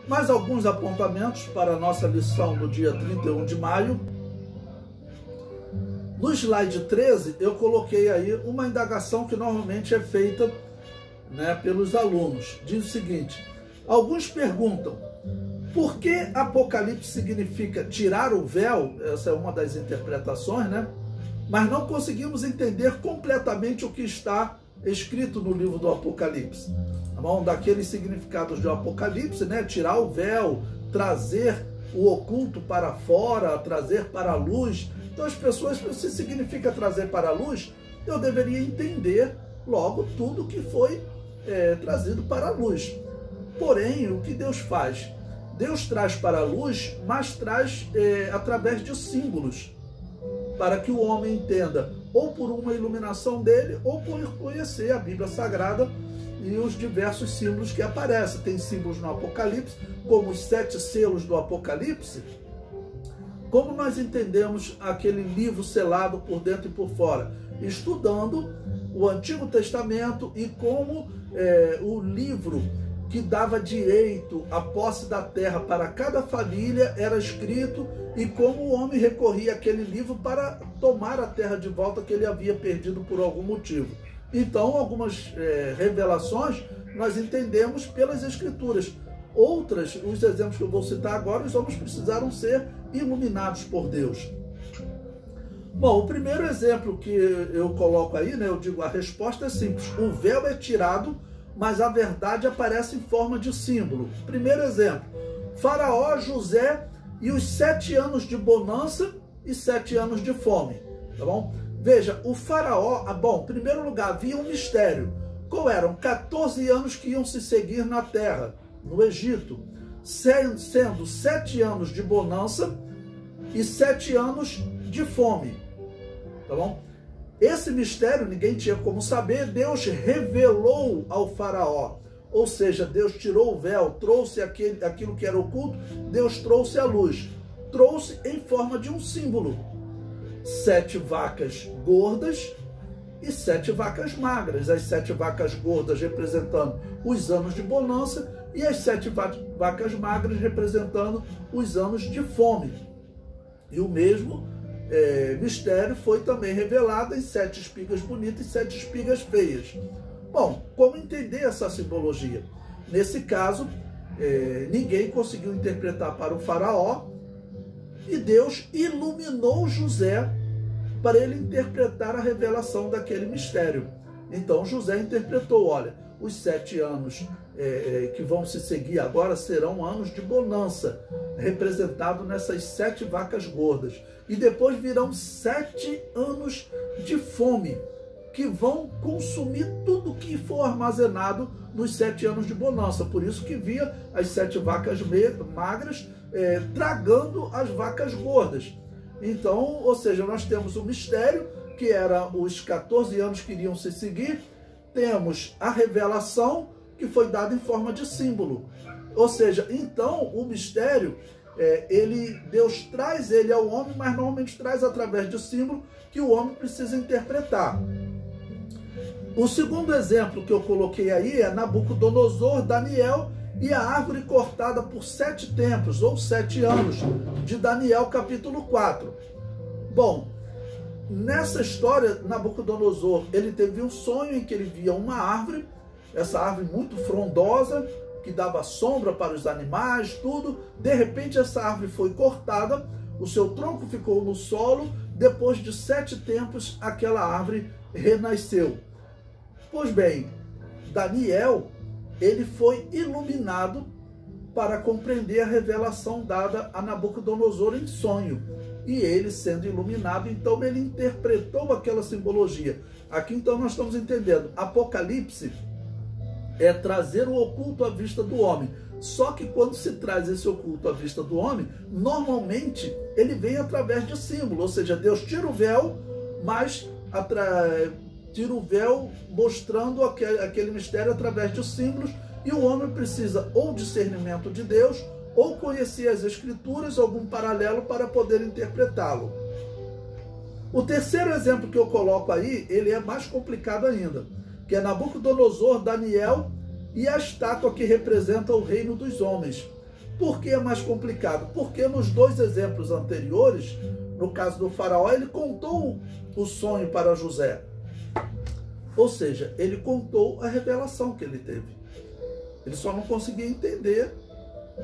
Mais alguns apontamentos para a nossa lição do dia 31 de maio. No slide 13, eu coloquei aí uma indagação que normalmente é feita, pelos alunos. Diz o seguinte: alguns perguntam, por que Apocalipse significa tirar o véu? Essa é uma das interpretações, mas não conseguimos entender completamente o que está escrito no livro do Apocalipse. Daqueles significados do Apocalipse, tirar o véu, trazer o oculto para fora, trazer para a luz. Então as pessoas, se significa trazer para a luz, eu deveria entender logo tudo que foi trazido para a luz. Porém, o que Deus faz? Deus traz para a luz, mas traz através de símbolos, para que o homem entenda, ou por uma iluminação dele, ou por conhecer a Bíblia Sagrada e os diversos símbolos que aparecem. Tem símbolos no Apocalipse, como os 7 selos do Apocalipse. Como nós entendemos aquele livro selado por dentro e por fora? Estudando o Antigo Testamento e como o livro que dava direito à posse da terra para cada família era escrito, e como o homem recorria àquele livro para tomar a terra de volta que ele havia perdido por algum motivo. Então, algumas revelações nós entendemos pelas Escrituras. Outras, os exemplos que eu vou citar agora, os homens precisaram ser iluminados por Deus. Bom, o primeiro exemplo que eu coloco aí, eu digo, a resposta é simples. O véu é tirado, mas a verdade aparece em forma de símbolo. Primeiro exemplo, Faraó, José e os 7 anos de bonança e 7 anos de fome. Tá bom? Veja, o Faraó, em primeiro lugar, havia um mistério. Qual eram? 14 anos que iam se seguir na terra, no Egito, sendo 7 anos de bonança e 7 anos de fome. Tá bom? Esse mistério ninguém tinha como saber, Deus revelou ao Faraó. Ou seja, Deus tirou o véu, trouxe aquilo que era oculto, Deus trouxe a luz. Trouxe em forma de um símbolo. 7 vacas gordas e 7 vacas magras. As 7 vacas gordas representando os anos de bonança e as 7 vacas magras representando os anos de fome. E o mesmo mistério foi também revelado em 7 espigas bonitas e 7 espigas feias. Bom, como entender essa simbologia? Nesse caso, ninguém conseguiu interpretar para o Faraó, e Deus iluminou José para ele interpretar a revelação daquele mistério. Então José interpretou, olha, os 7 anos que vão se seguir agora serão anos de bonança, representado nessas 7 vacas gordas. E depois virão 7 anos de fome, que vão consumir tudo que for armazenado nos 7 anos de bonança. Por isso que via as 7 vacas magras tragando as vacas gordas. Então, ou seja, nós temos o mistério, que era os 14 anos que iriam se seguir. Temos a revelação, que foi dada em forma de símbolo. Ou seja, então, o mistério, Deus traz ele ao homem, mas normalmente traz através de símbolo que o homem precisa interpretar. O segundo exemplo que eu coloquei aí é Nabucodonosor, Daniel e a árvore cortada por 7 tempos, ou 7 anos, de Daniel capítulo 4. Bom, nessa história, Nabucodonosor, ele teve um sonho em que ele via uma árvore, essa árvore muito frondosa, que dava sombra para os animais, tudo. De repente, essa árvore foi cortada, o seu tronco ficou no solo, depois de 7 tempos, aquela árvore renasceu. Pois bem, Daniel, ele foi iluminado para compreender a revelação dada a Nabucodonosor em sonho. E ele, sendo iluminado, então ele interpretou aquela simbologia. Aqui então nós estamos entendendo, Apocalipse é trazer o oculto à vista do homem. Só que quando se traz esse oculto à vista do homem, normalmente ele vem através de símbolo, ou seja, Deus tira o véu, mas tira o véu mostrando aquele mistério através de símbolos, e o homem precisa ou discernimento de Deus, ou conhecer as Escrituras, algum paralelo para poder interpretá-lo. O terceiro exemplo que eu coloco aí, ele é mais complicado ainda, que é Nabucodonosor, Daniel e a estátua que representa o reino dos homens. Por que é mais complicado? Porque nos dois exemplos anteriores, no caso do faraó, ele contou o sonho para José. Ou seja, ele contou a revelação que ele teve. Ele só não conseguia entender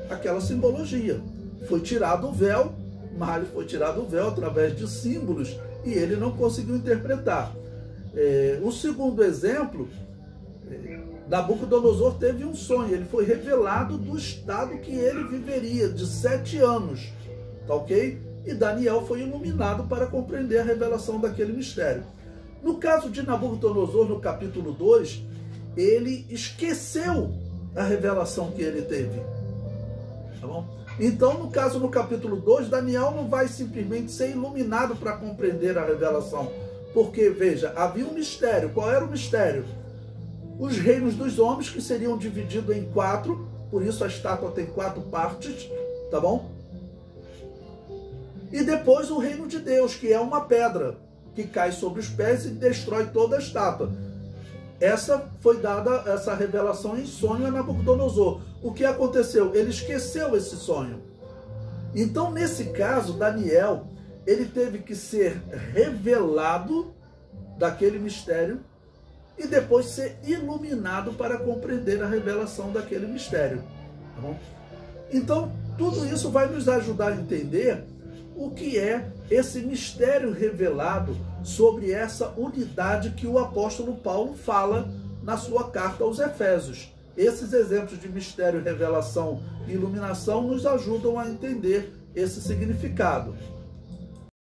aquela simbologia. Foi tirado o véu, mas foi tirado o véu através de símbolos e ele não conseguiu interpretar. O segundo exemplo, Nabucodonosor teve um sonho, ele foi revelado do estado que ele viveria, de 7 anos, tá ok? E Daniel foi iluminado para compreender a revelação daquele mistério. No caso de Nabucodonosor, no capítulo 2, ele esqueceu a revelação que ele teve, tá bom? Então, no caso, no capítulo 2, Daniel não vai simplesmente ser iluminado para compreender a revelação, porque, veja, havia um mistério. Qual era o mistério? Os reinos dos homens, que seriam divididos em 4, por isso a estátua tem 4 partes, tá bom? E depois o reino de Deus, que é uma pedra, que cai sobre os pés e destrói toda a estátua. Essa foi dada, essa revelação em sonho a Nabucodonosor. O que aconteceu? Ele esqueceu esse sonho. Então, nesse caso, Daniel, ele teve que ser revelado daquele mistério e depois ser iluminado para compreender a revelação daquele mistério. Tá bom? Então, tudo isso vai nos ajudar a entender o que é esse mistério revelado sobre essa unidade que o apóstolo Paulo fala na sua carta aos Efésios. Esses exemplos de mistério, revelação e iluminação nos ajudam a entender esse significado.